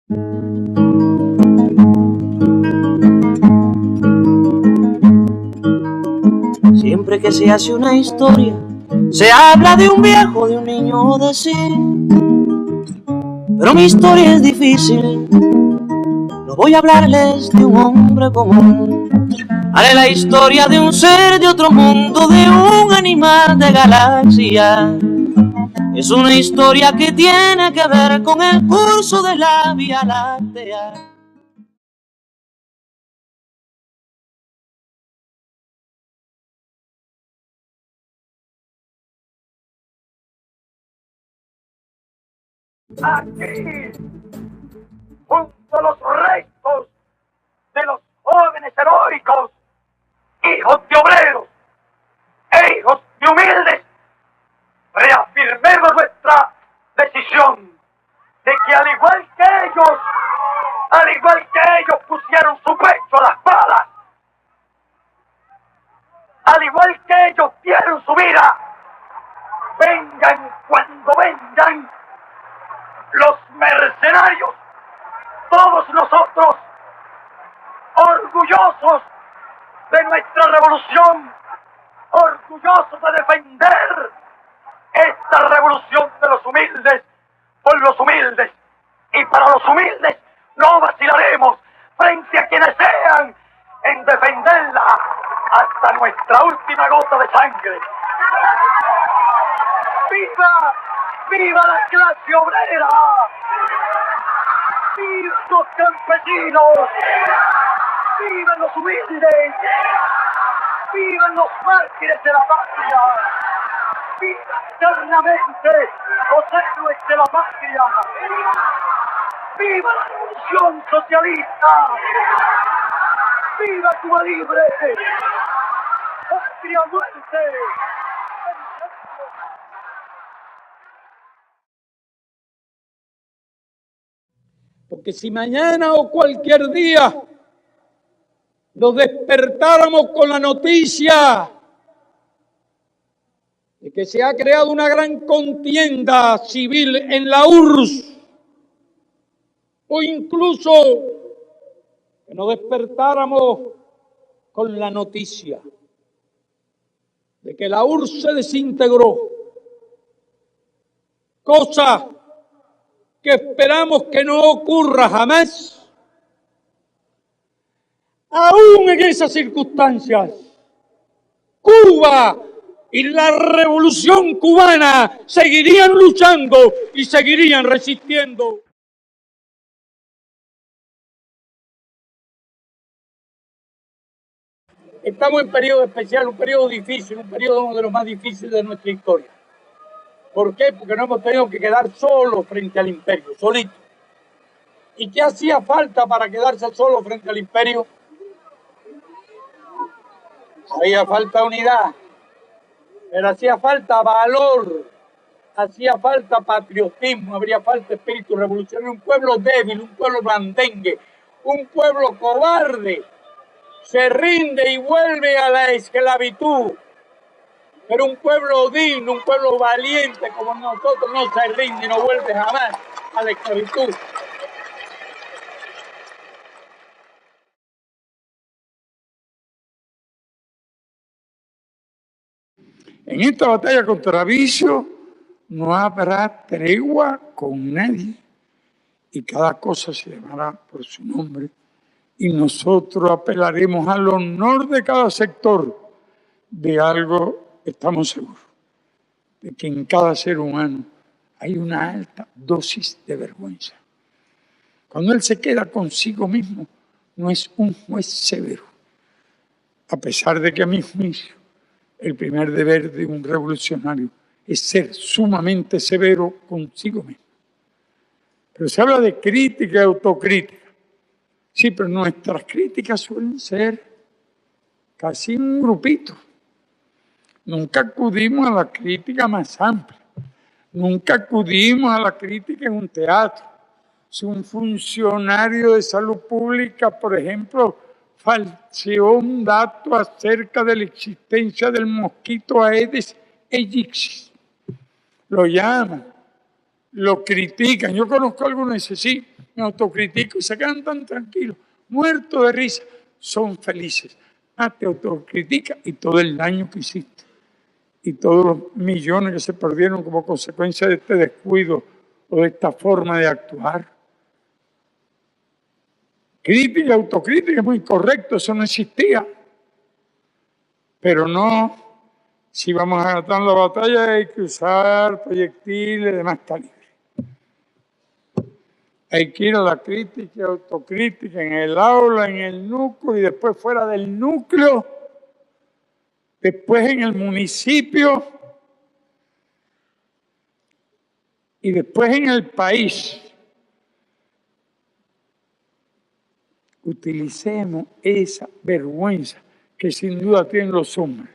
Siempre que se hace una historia, se habla de un viejo, de un niño o de sí. Pero mi historia es difícil, no voy a hablarles de un hombre común. Haré la historia de un ser de otro mundo, de un animal de galaxia. Es una historia que tiene que ver con el curso de la Vía Láctea. Aquí, junto a los restos de los jóvenes heroicos, hijos de obreros e hijos de humildes, reafirmemos nuestra decisión de que al igual que ellos pusieron su pecho a las balas, al igual que ellos dieron su vida, vengan cuando vengan los mercenarios, todos nosotros, orgullosos de nuestra revolución, orgullosos de defender esta revolución de los humildes, por los humildes y para los humildes, no vacilaremos frente a quienes sean en defenderla hasta nuestra última gota de sangre. ¡Viva! ¡Viva la clase obrera! ¡Viva los campesinos! ¡Vivan los humildes! ¡Vivan los mártires de la patria! ¡Viva eternamente los héroes de la patria! ¡Viva la revolución socialista! ¡Viva Cuba libre! ¡Patria muerte! Porque si mañana o cualquier día nos despertáramos con la noticia de que se ha creado una gran contienda civil en la URSS, o incluso que nos despertáramos con la noticia de que la URSS se desintegró, cosa que esperamos que no ocurra jamás, aún en esas circunstancias, Cuba y la revolución cubana seguirían luchando y seguirían resistiendo. Estamos en un periodo especial, un periodo difícil, un periodo uno de los más difíciles de nuestra historia. ¿Por qué? Porque no hemos tenido que quedar solos frente al imperio, solitos. ¿Y qué hacía falta para quedarse solos frente al imperio? Hacía falta unidad, pero hacía falta valor, hacía falta patriotismo, habría falta espíritu revolucionario. Un pueblo débil, un pueblo blandengue, un pueblo cobarde, se rinde y vuelve a la esclavitud. Pero un pueblo digno, un pueblo valiente como nosotros no se rinde y no vuelve jamás a la esclavitud. En esta batalla contra vicio no habrá tregua con nadie y cada cosa se llamará por su nombre y nosotros apelaremos al honor de cada sector. De algo estamos seguros, de que en cada ser humano hay una alta dosis de vergüenza. Cuando él se queda consigo mismo, no es un juez severo, a pesar de que a mi juicio el primer deber de un revolucionario es ser sumamente severo consigo mismo. Pero se habla de crítica y autocrítica. Sí, pero nuestras críticas suelen ser casi un grupito. Nunca acudimos a la crítica más amplia. Nunca acudimos a la crítica en un teatro. Si un funcionario de salud pública, por ejemplo, falseó un dato acerca de la existencia del mosquito Aedes aegypti, lo llaman lo critican. Yo conozco a algunos y dicen, sí, me autocritico y se quedan tan tranquilos, muertos de risa, son felices. Te autocritica y todo el daño que hiciste y todos los millones que se perdieron como consecuencia de este descuido o de esta forma de actuar. Crítica y autocrítica es muy correcto, eso no existía. Pero no, si vamos a ganar la batalla hay que usar proyectiles de más calibre. Hay que ir a la crítica y autocrítica en el aula, en el núcleo y después fuera del núcleo, después en el municipio y después en el país. Utilicemos esa vergüenza que sin duda tienen los hombres.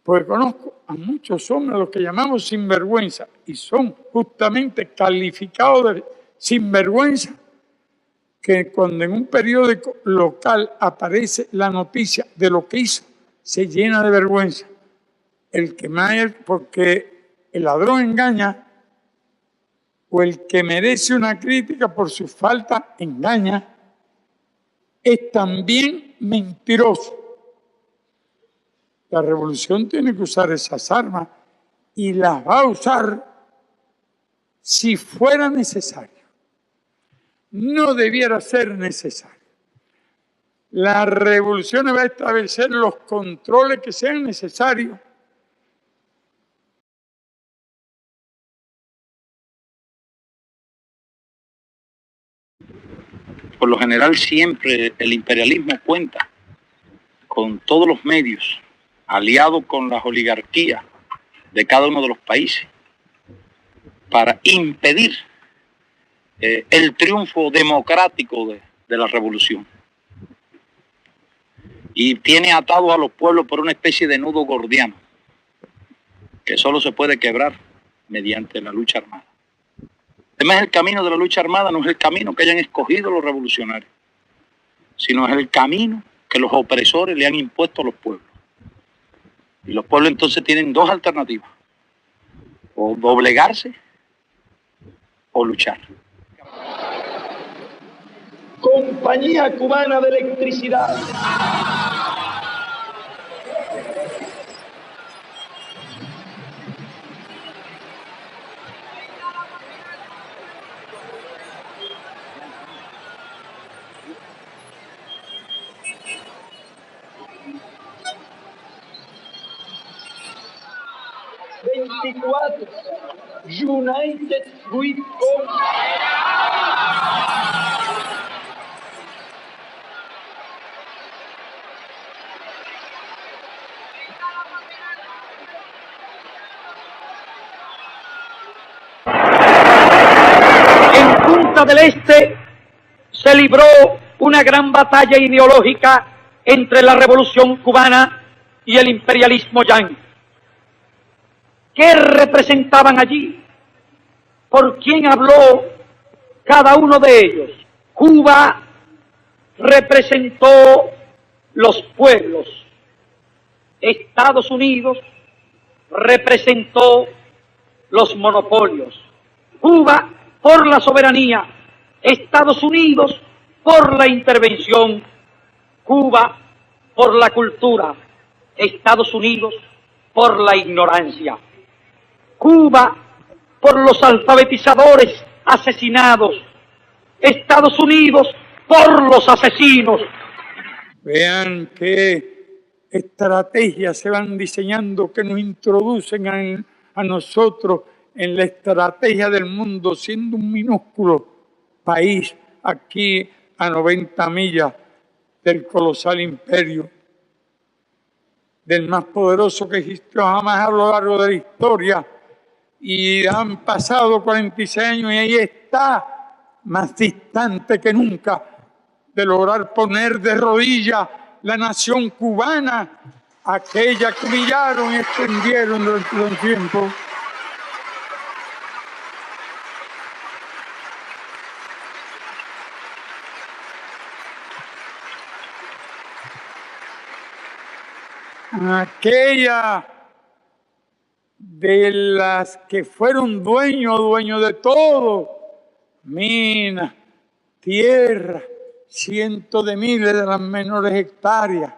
Porque conozco a muchos hombres, los que llamamos sinvergüenza, y son justamente calificados de sinvergüenza, que cuando en un periódico local aparece la noticia de lo que hizo, se llena de vergüenza. El que más, porque el ladrón engaña, o el que merece una crítica por su falta engaña, es también mentiroso. La revolución tiene que usar esas armas y las va a usar si fuera necesario. No debiera ser necesario. La revolución va a establecer los controles que sean necesarios. Por lo general siempre el imperialismo cuenta con todos los medios, aliado con las oligarquías de cada uno de los países, para impedir el triunfo democrático de la revolución. Y tiene atado a los pueblos por una especie de nudo gordiano, que solo se puede quebrar mediante la lucha armada. Además, el camino de la lucha armada no es el camino que hayan escogido los revolucionarios, sino es el camino que los opresores le han impuesto a los pueblos. Y los pueblos entonces tienen dos alternativas: o doblegarse o luchar. Compañía Cubana de Electricidad. United Fruit Company. En Punta del Este se libró una gran batalla ideológica entre la Revolución Cubana y el imperialismo yanqui. ¿Qué representaban allí? ¿Por quién habló cada uno de ellos? Cuba representó los pueblos. Estados Unidos representó los monopolios. Cuba por la soberanía, Estados Unidos por la intervención, Cuba por la cultura, Estados Unidos por la ignorancia. Cuba por los alfabetizadores asesinados, Estados Unidos por los asesinos. Vean qué estrategias se van diseñando que nos introducen a nosotros en la estrategia del mundo, siendo un minúsculo país aquí a 90 millas del colosal imperio, del más poderoso que existió jamás a lo largo de la historia. Y han pasado 46 años y ahí está, más distante que nunca de lograr poner de rodillas la nación cubana, aquella que humillaron y extendieron durante un tiempo. Aquella de las que fueron dueños de todo, minas, tierra, cientos de miles de las menores hectáreas,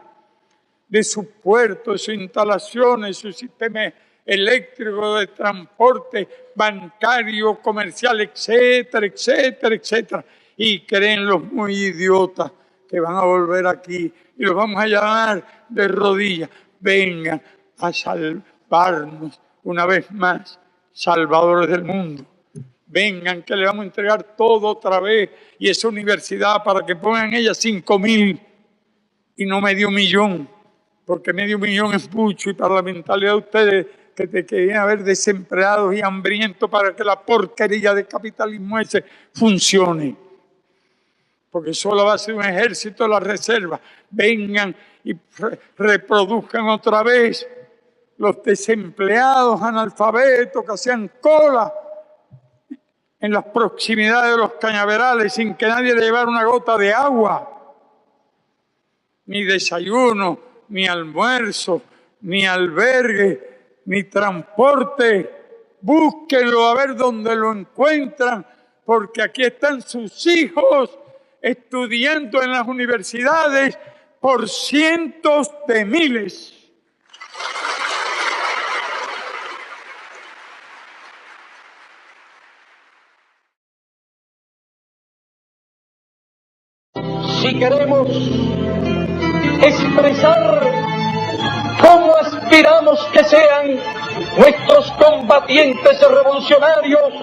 de sus puertos, sus instalaciones, su sistema eléctrico, de transporte bancario, comercial, etcétera, etcétera, etcétera. Y creen los muy idiotas que van a volver aquí y los vamos a llamar de rodillas. Vengan a salvarnos una vez más, salvadores del mundo. Vengan que le vamos a entregar todo otra vez y esa universidad para que pongan ella 5.000 y no medio millón, porque medio millón es mucho y para la mentalidad de ustedes que te querían haber desempleados y hambrientos para que la porquería de capitalismo ese funcione. Porque solo va a ser un ejército de la reserva. Vengan y reproduzcan otra vez los desempleados analfabetos que hacían cola en las proximidades de los cañaverales sin que nadie le llevara una gota de agua, ni desayuno, ni almuerzo, ni albergue, ni transporte. Búsquenlo a ver dónde lo encuentran, porque aquí están sus hijos estudiando en las universidades por cientos de miles. Si queremos expresar cómo aspiramos que sean nuestros combatientes revolucionarios,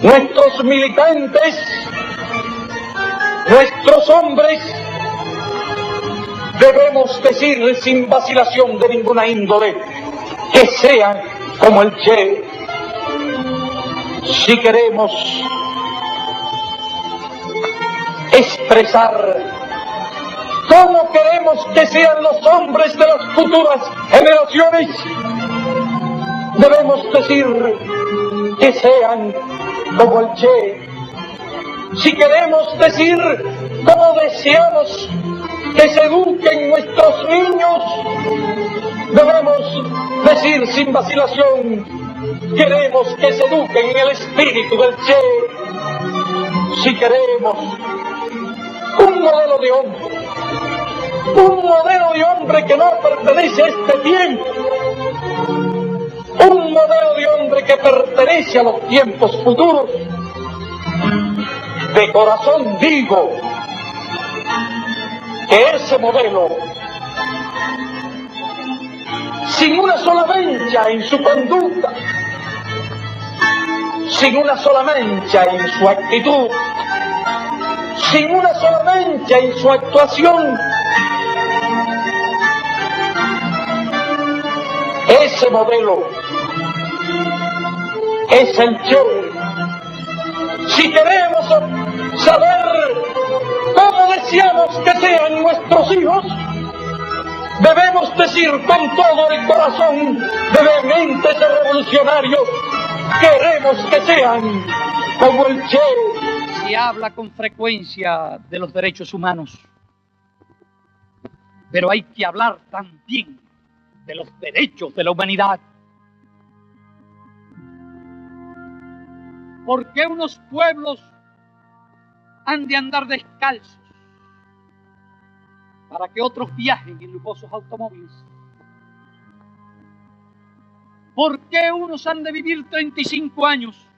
nuestros militantes, nuestros hombres, debemos decir sin vacilación de ninguna índole que sean como el Che. Si queremos expresar cómo queremos que sean los hombres de las futuras generaciones, debemos decir que sean como el Che. Si queremos decir cómo deseamos que se eduquen nuestros niños, debemos decir sin vacilación, queremos que se eduquen en el espíritu del Che. Si queremos un modelo de hombre que no pertenece a este tiempo, un modelo de hombre que pertenece a los tiempos futuros, de corazón digo que ese modelo, sin una sola mancha en su conducta, sin una sola mancha en su actitud, sin una sola mancha en su actuación, ese modelo es el Che. Si queremos saber cómo deseamos que sean nuestros hijos, debemos decir con todo el corazón de vehementes revolucionarios, queremos que sean como el Che. Se habla con frecuencia de los derechos humanos, pero hay que hablar también de los derechos de la humanidad. ¿Por qué unos pueblos han de andar descalzos para que otros viajen en lujosos automóviles? ¿Por qué unos han de vivir 35 años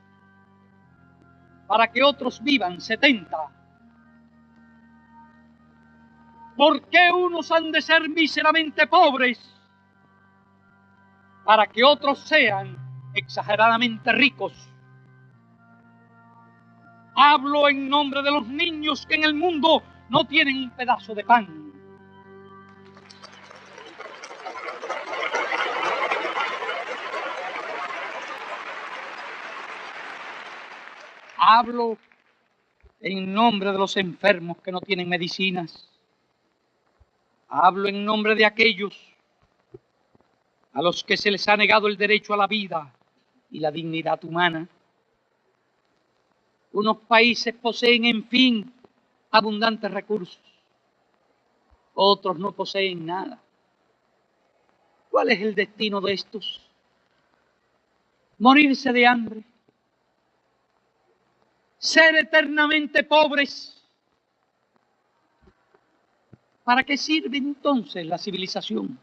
para que otros vivan 70? ¿Por qué unos han de ser míseramente pobres para que otros sean exageradamente ricos? Hablo en nombre de los niños que en el mundo no tienen un pedazo de pan. Hablo en nombre de los enfermos que no tienen medicinas. Hablo en nombre de aquellos a los que se les ha negado el derecho a la vida y la dignidad humana. Unos países poseen, en fin, abundantes recursos. Otros no poseen nada. ¿Cuál es el destino de estos? morirse de hambre, ser eternamente pobres. ¿Para qué sirve entonces la civilización?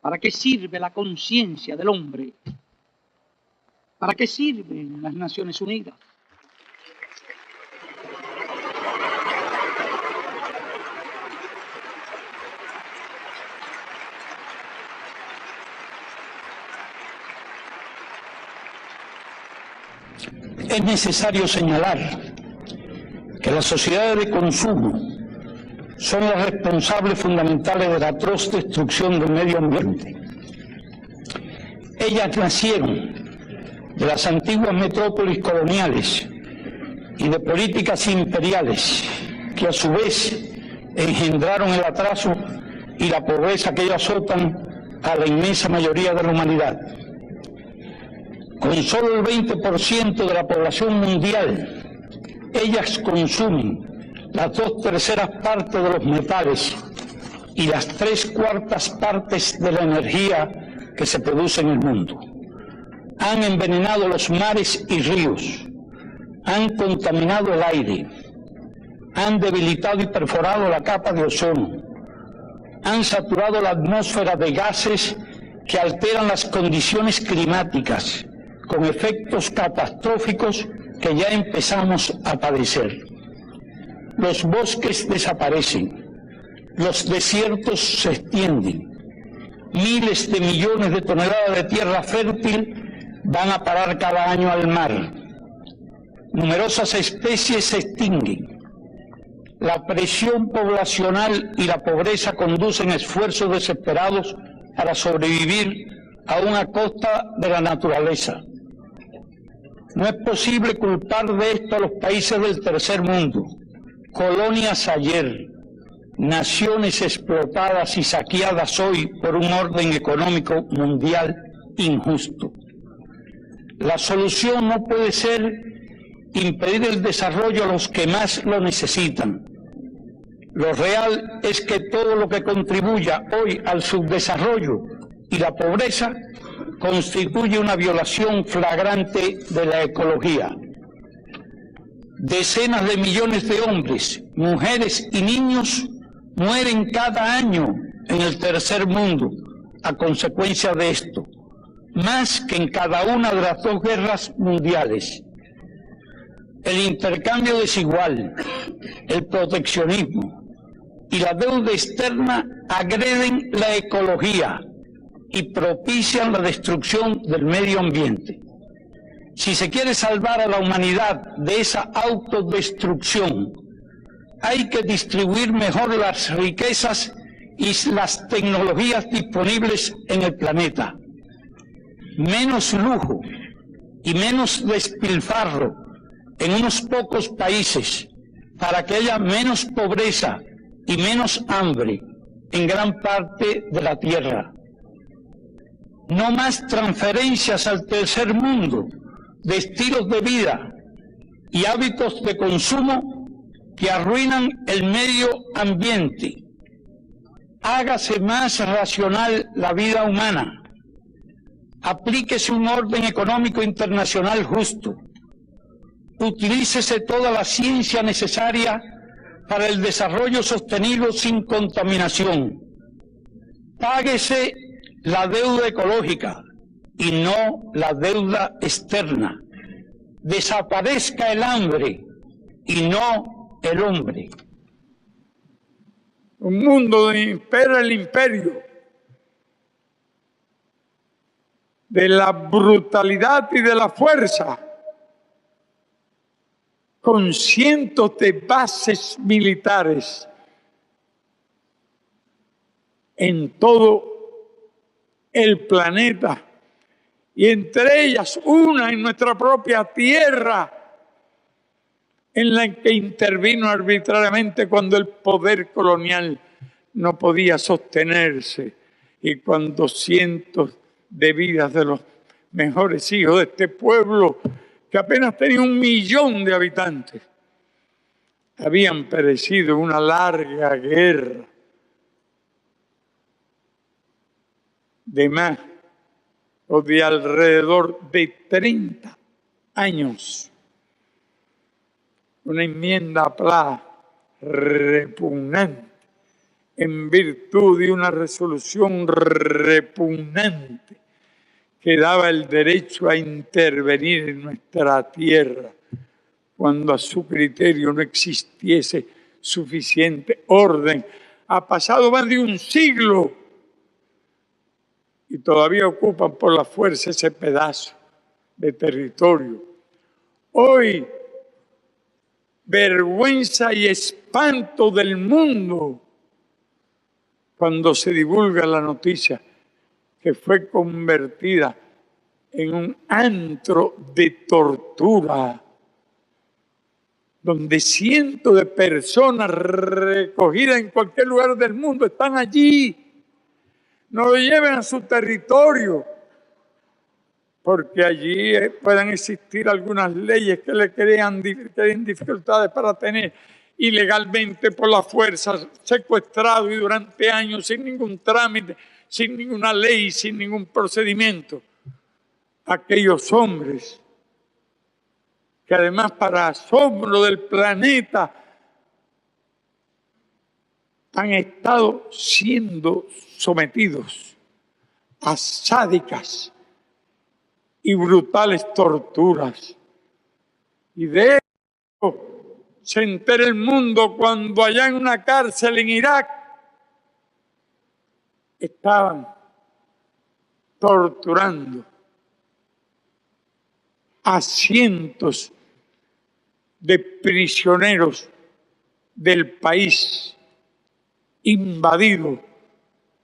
¿Para qué sirve la conciencia del hombre? ¿Para qué sirven las Naciones Unidas? Es necesario señalar que las sociedades de consumo son las responsables fundamentales de la atroz destrucción del medio ambiente. Ellas nacieron de las antiguas metrópolis coloniales y de políticas imperiales que a su vez engendraron el atraso y la pobreza que azotan a la inmensa mayoría de la humanidad. Con solo el 20% de la población mundial, ellas consumen las 2/3 partes de los metales y las 3/4 partes de la energía que se produce en el mundo. Han envenenado los mares y ríos, han contaminado el aire, han debilitado y perforado la capa de ozono, han saturado la atmósfera de gases que alteran las condiciones climáticas, con efectos catastróficos que ya empezamos a padecer. Los bosques desaparecen, los desiertos se extienden, miles de millones de toneladas de tierra fértil van a parar cada año al mar. Numerosas especies se extinguen. La presión poblacional y la pobreza conducen a esfuerzos desesperados para sobrevivir aún a costa de la naturaleza. No es posible culpar de esto a los países del tercer mundo, colonias ayer, naciones explotadas y saqueadas hoy por un orden económico mundial injusto. La solución no puede ser impedir el desarrollo a los que más lo necesitan. Lo real es que todo lo que contribuya hoy al subdesarrollo y la pobreza constituye una violación flagrante de la ecología. Decenas de millones de hombres, mujeres y niños mueren cada año en el tercer mundo a consecuencia de esto, más que en cada una de las 2 guerras mundiales. El intercambio desigual, el proteccionismo y la deuda externa agreden la ecología y propician la destrucción del medio ambiente. Si se quiere salvar a la humanidad de esa autodestrucción, hay que distribuir mejor las riquezas y las tecnologías disponibles en el planeta. Menos lujo y menos despilfarro en unos pocos países para que haya menos pobreza y menos hambre en gran parte de la tierra. No más transferencias al tercer mundo de estilos de vida y hábitos de consumo que arruinan el medio ambiente. Hágase más racional la vida humana. Aplíquese un orden económico internacional justo. Utilícese toda la ciencia necesaria para el desarrollo sostenido sin contaminación. Páguese la deuda ecológica y no la deuda externa. Desaparezca el hambre y no el hombre. Un mundo donde impera el imperio de la brutalidad y de la fuerza, con cientos de bases militares en todo el planeta, y entre ellas una en nuestra propia tierra, en la que intervino arbitrariamente cuando el poder colonial no podía sostenerse y cuando cientos de vidas de los mejores hijos de este pueblo, que apenas tenía 1 millón de habitantes, habían perecido en una larga guerra de más o de alrededor de 30 años. Una enmienda PLA repugnante en virtud de una resolución repugnante que daba el derecho a intervenir en nuestra tierra cuando a su criterio no existiese suficiente orden. Ha pasado más de un siglo y todavía ocupan por la fuerza ese pedazo de territorio. Hoy, vergüenza y espanto del mundo cuando se divulga la noticia que fue convertida en un antro de tortura, donde cientos de personas recogidas en cualquier lugar del mundo están allí. No lo lleven a su territorio, porque allí puedan existir algunas leyes que le creen dificultades para tener ilegalmente por la fuerza secuestrado y durante años sin ningún trámite, sin ninguna ley, sin ningún procedimiento. Aquellos hombres que además para asombro del planeta han estado siendo sometidos a sádicas y brutales torturas. Y de eso se entera el mundo cuando allá en una cárcel en Irak estaban torturando a cientos de prisioneros del país invadido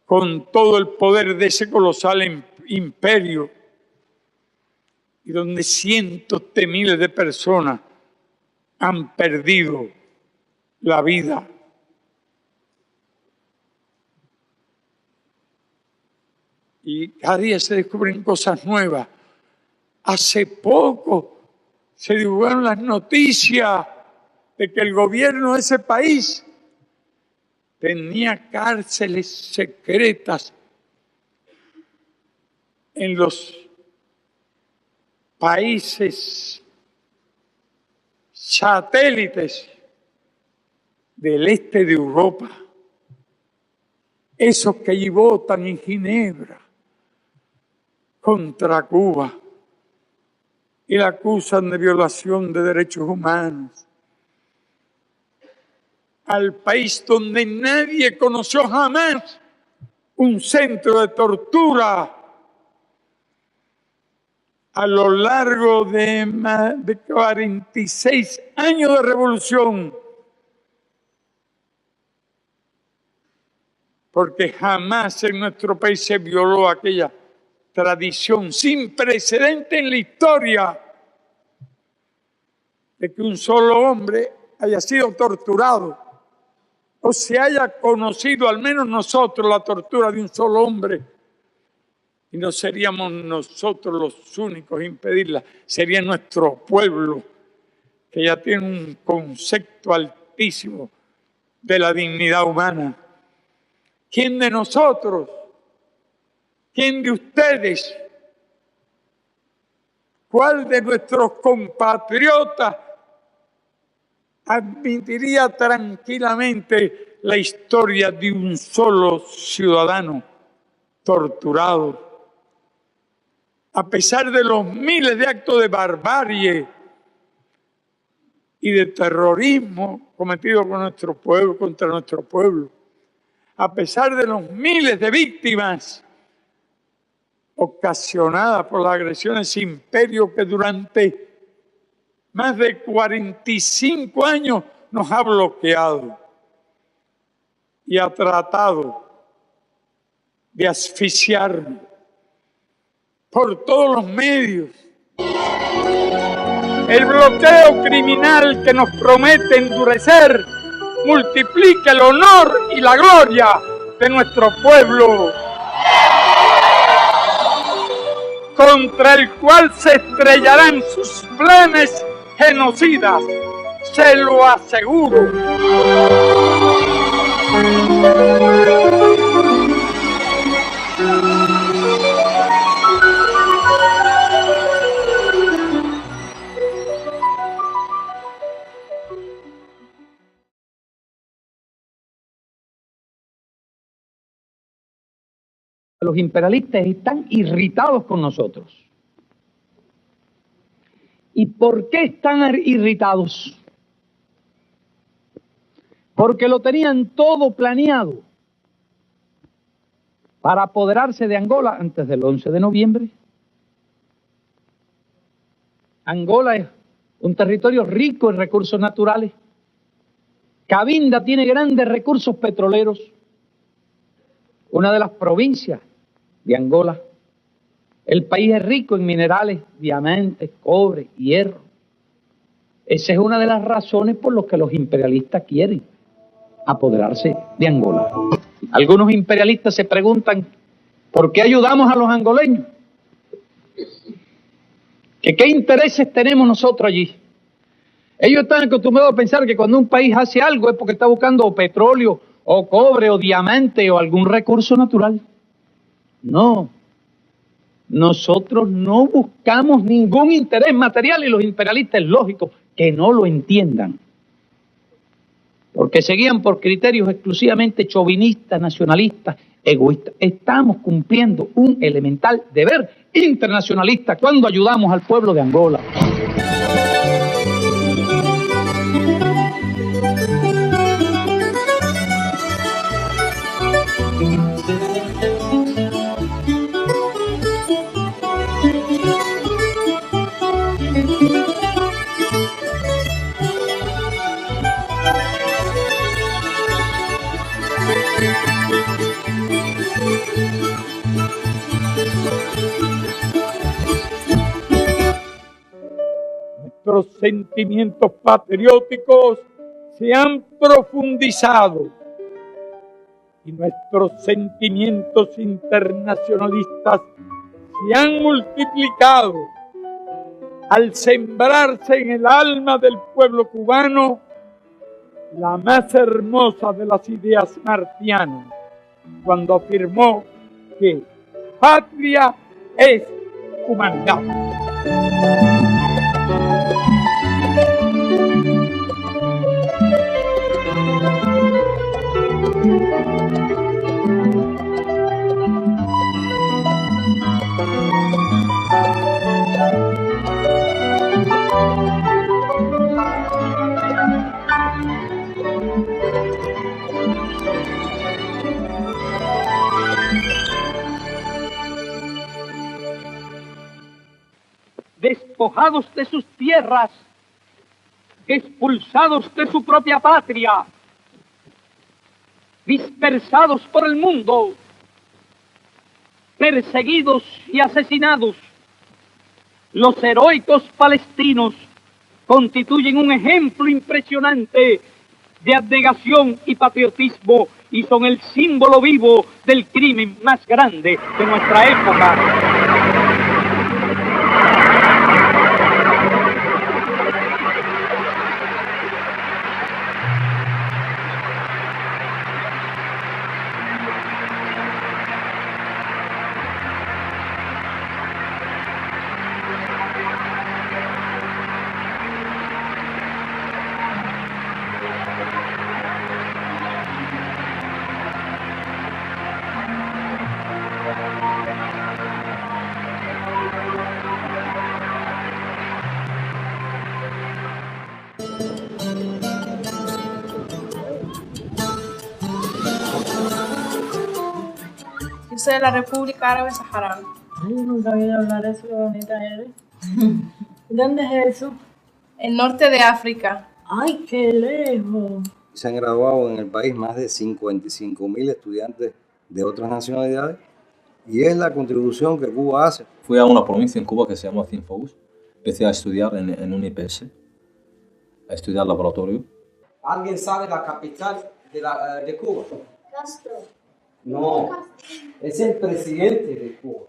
con todo el poder de ese colosal imperio, y donde cientos de miles de personas han perdido la vida. Y cada día se descubren cosas nuevas. Hace poco se divulgaron las noticias de que el gobierno de ese país tenía cárceles secretas en los países satélites del este de Europa, esos que allí votan en Ginebra contra Cuba y la acusan de violación de derechos humanos, al país donde nadie conoció jamás un centro de tortura. A lo largo de más de 46 años de revolución, porque jamás en nuestro país se violó aquella tradición sin precedente en la historia de que un solo hombre haya sido torturado o se haya conocido, al menos nosotros, la tortura de un solo hombre. Y no seríamos nosotros los únicos en impedirla, sería nuestro pueblo, que ya tiene un concepto altísimo de la dignidad humana. ¿Quién de nosotros? ¿Quién de ustedes? ¿Cuál de nuestros compatriotas admitiría tranquilamente la historia de un solo ciudadano torturado? A pesar de los miles de actos de barbarie y de terrorismo cometidos con nuestro pueblo, contra nuestro pueblo, a pesar de los miles de víctimas ocasionadas por las agresiones del imperio que durante más de 45 años nos ha bloqueado y ha tratado de asfixiarnos por todos los medios. El bloqueo criminal que nos promete endurecer multiplica el honor y la gloria de nuestro pueblo, contra el cual se estrellarán sus planes genocidas, se lo aseguro. Los imperialistas están irritados con nosotros. ¿Y por qué están irritados? Porque lo tenían todo planeado para apoderarse de Angola antes del 11 de noviembre. Angola es un territorio rico en recursos naturales. Cabinda tiene grandes recursos petroleros. Una de las provincias de Angola. El país es rico en minerales, diamantes, cobre, hierro. Esa es una de las razones por las que los imperialistas quieren apoderarse de Angola. Algunos imperialistas se preguntan, ¿por qué ayudamos a los angoleños? ¿Qué intereses tenemos nosotros allí? Ellos están acostumbrados a pensar que cuando un país hace algo es porque está buscando o petróleo, o cobre, o diamante, o algún recurso natural. No. Nosotros no buscamos ningún interés material y los imperialistas es lógico que no lo entiendan. Porque se guían por criterios exclusivamente chauvinistas, nacionalistas, egoístas. Estamos cumpliendo un elemental deber internacionalista cuando ayudamos al pueblo de Angola. Nuestros sentimientos patrióticos se han profundizado y nuestros sentimientos internacionalistas se han multiplicado al sembrarse en el alma del pueblo cubano la más hermosa de las ideas martianas, cuando afirmó que patria es humanidad. Despojados de sus tierras, expulsados de su propia patria, dispersados por el mundo, perseguidos y asesinados, los heroicos palestinos constituyen un ejemplo impresionante de abnegación y patriotismo y son el símbolo vivo del crimen más grande de nuestra época. Yo soy de la República Árabe Saharaui. Ay, yo nunca había oído hablar de eso, qué bonita eres. ¿Dónde es eso? El norte de África. Ay, qué lejos. Se han graduado en el país más de 55.000 estudiantes de otras nacionalidades y es la contribución que Cuba hace. Fui a una provincia en Cuba que se llama Cienfuegos. Empecé a estudiar en un IPS, a estudiar laboratorio. ¿Alguien sabe la capital de Cuba? Castro. No, es el presidente de Cuba.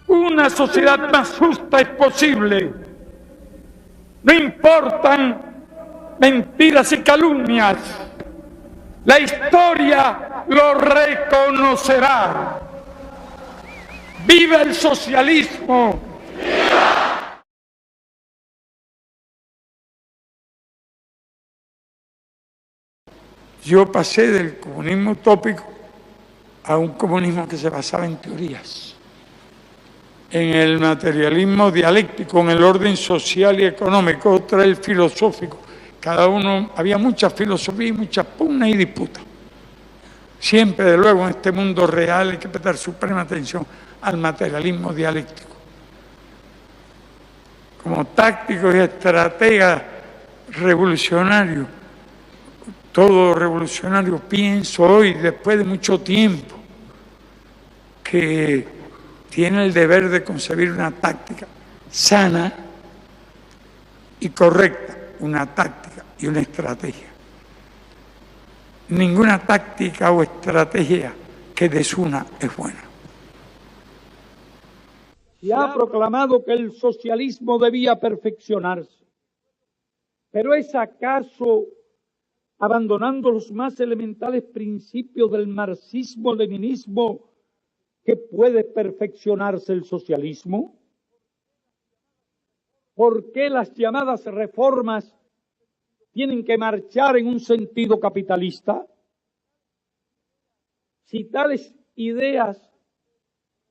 Una sociedad más justa es posible. No importan mentiras y calumnias. La historia lo reconocerá. ¡Viva el socialismo! Yo pasé del comunismo utópico a un comunismo que se basaba en teorías, en el materialismo dialéctico, en el orden social y económico, otra el filosófico. Cada uno, había mucha filosofía y mucha pugna y disputa. Siempre, de luego, en este mundo real hay que prestar suprema atención al materialismo dialéctico. Como tácticos y estrategas revolucionarios, todo revolucionario, pienso hoy, después de mucho tiempo, que tiene el deber de concebir una táctica sana y correcta, una táctica y una estrategia. Ninguna táctica o estrategia que desuna es buena. Se ha proclamado que el socialismo debía perfeccionarse, pero ¿es acaso abandonando los más elementales principios del marxismo-leninismo que puede perfeccionarse el socialismo? ¿Por qué las llamadas reformas tienen que marchar en un sentido capitalista? Si tales ideas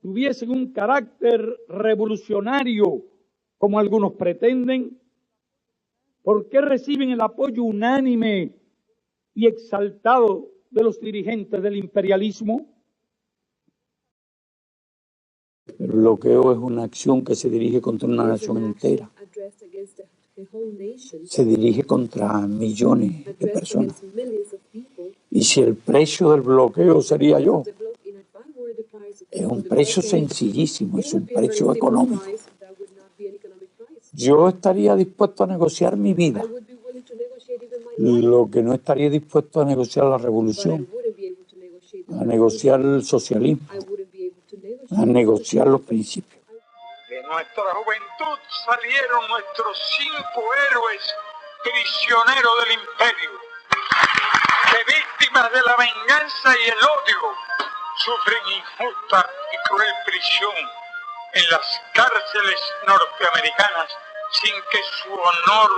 tuviesen un carácter revolucionario, como algunos pretenden, ¿por qué reciben el apoyo unánime y exaltado de los dirigentes del imperialismo? El bloqueo es una acción que se dirige contra una nación entera. Se dirige contra millones de personas. Y si el precio del bloqueo sería yo, es un precio sencillísimo, es un precio económico. Yo estaría dispuesto a negociar mi vida. Lo que no estaría dispuesto a negociar la revolución, a negociar el socialismo, a negociar los principios. De nuestra juventud salieron nuestros 5 héroes prisioneros del imperio, que víctimas de la venganza y el odio sufren injusta y cruel prisión en las cárceles norteamericanas sin que su honor,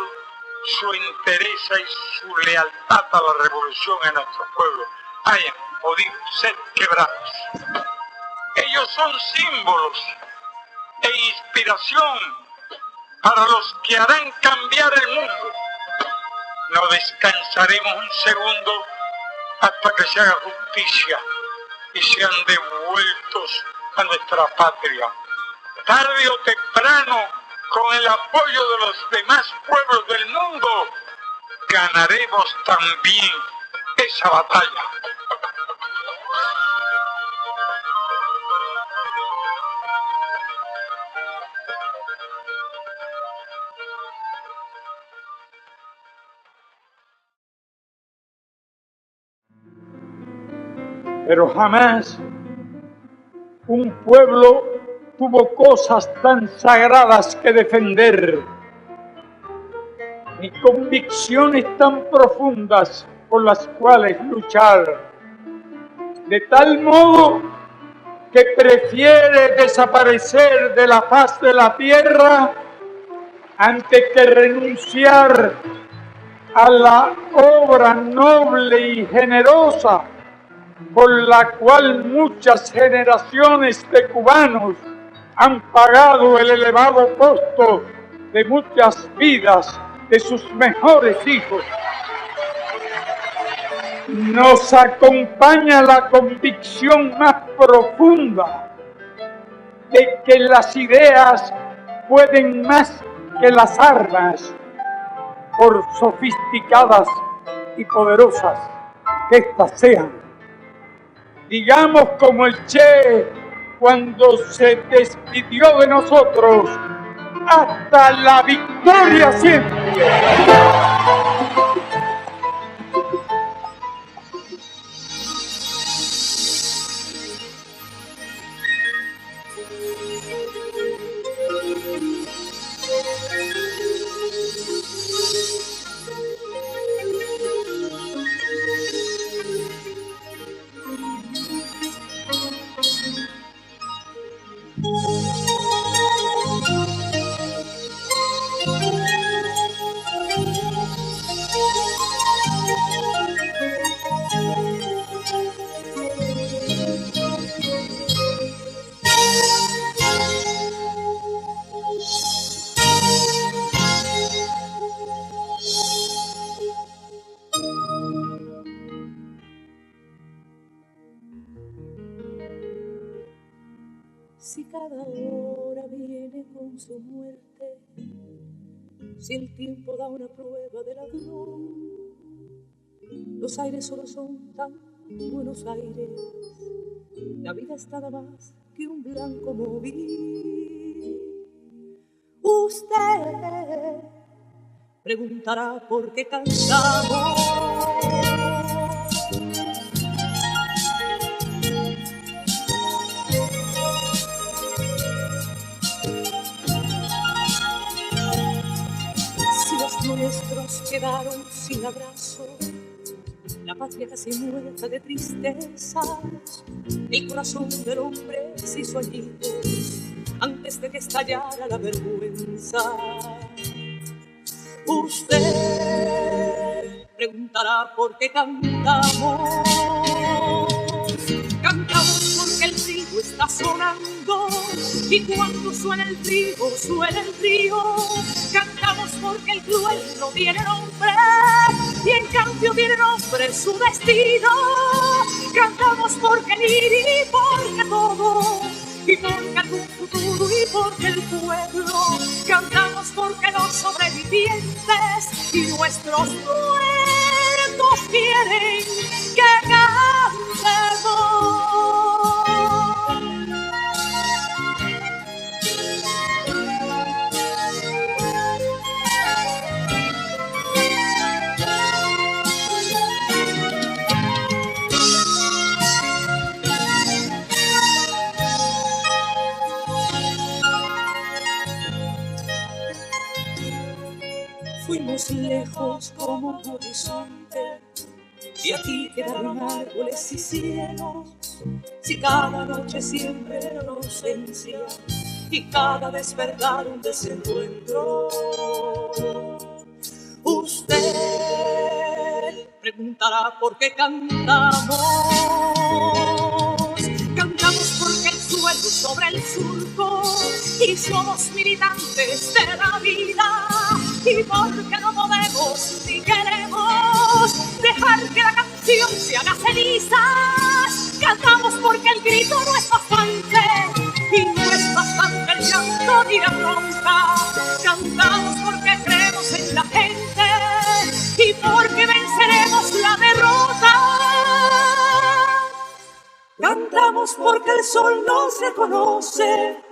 su interés y su lealtad a la revolución en nuestro pueblo hayan podido ser quebrados. Ellos son símbolos e inspiración para los que harán cambiar el mundo. No descansaremos un segundo hasta que se haga justicia y sean devueltos a nuestra patria. Tarde o temprano, con el apoyo de los demás pueblos del mundo, ganaremos también esa batalla. Pero jamás un pueblo tuvo cosas tan sagradas que defender, ni convicciones tan profundas por las cuales luchar, de tal modo que prefiere desaparecer de la faz de la tierra antes que renunciar a la obra noble y generosa por la cual muchas generaciones de cubanos han pagado el elevado costo de muchas vidas de sus mejores hijos. Nos acompaña la convicción más profunda de que las ideas pueden más que las armas, por sofisticadas y poderosas que éstas sean. Digamos como el Che cuando se despidió de nosotros, hasta la victoria siempre. Si cada hora viene con su muerte, si el tiempo da una prueba de ladrón, los aires solo son tan Buenos Aires, la vida es nada más que un blanco móvil. Usted preguntará por qué cantamos. Si los nuestros quedaron sin abrazo, la patria casi muerta de tristezas, el corazón del hombre se hizo añicos antes de que estallara la vergüenza. Usted preguntará por qué cantamos. Cantamos porque el río está sonando, y cuando suena el río, suena el río. Cantamos porque el cruel no tiene nombre, y en cambio tiene nombre su destino. Cantamos porque el ir y porque todo, y porque algún futuro y porque el pueblo. Cantamos porque los sobrevivientes y nuestros muertos quieren que cantemos. Fuimos lejos como un horizonte, y aquí quedaron árboles y cielos. Si cada noche siempre era una ausencia, y cada despertar un desencuentro. Usted preguntará por qué cantamos. Cantamos porque el suelo sobre el surco, y somos militantes de la vida. Y porque no podemos ni queremos dejar que la canción se haga cenizas. Cantamos porque el grito no es bastante, y no es bastante el llanto ni la bronca. Cantamos porque creemos en la gente, y porque venceremos la derrota. Cantamos porque el sol nos reconoce,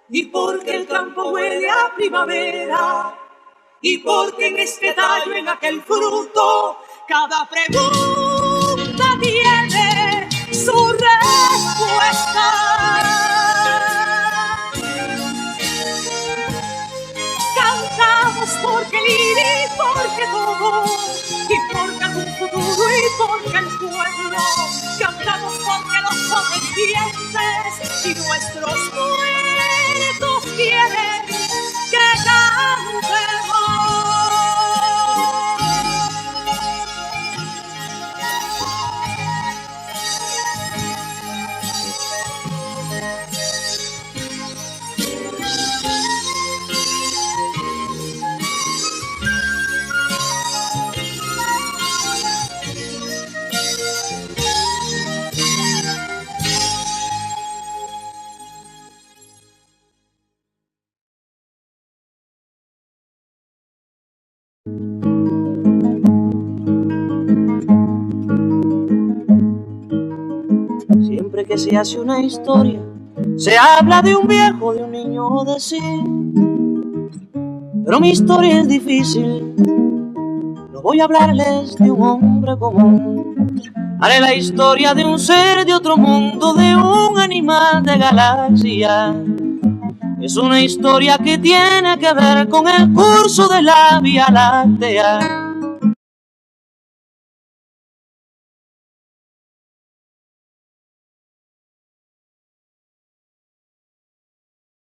y porque el campo huele a primavera, y porque en este tallo, en aquel fruto, cada pregunta tiene su respuesta. Cantamos porque el ir y porque todo, y porque algún futuro y porque el pueblo. Cantamos porque los sobrevivientes y nuestros muertos quieren que cantemos. Siempre que se hace una historia, se habla de un viejo, de un niño o de sí. Pero mi historia es difícil, no voy a hablarles de un hombre común. Haré la historia de un ser de otro mundo, de un animal de galaxia. Es una historia que tiene que ver con el curso de la Vía Láctea.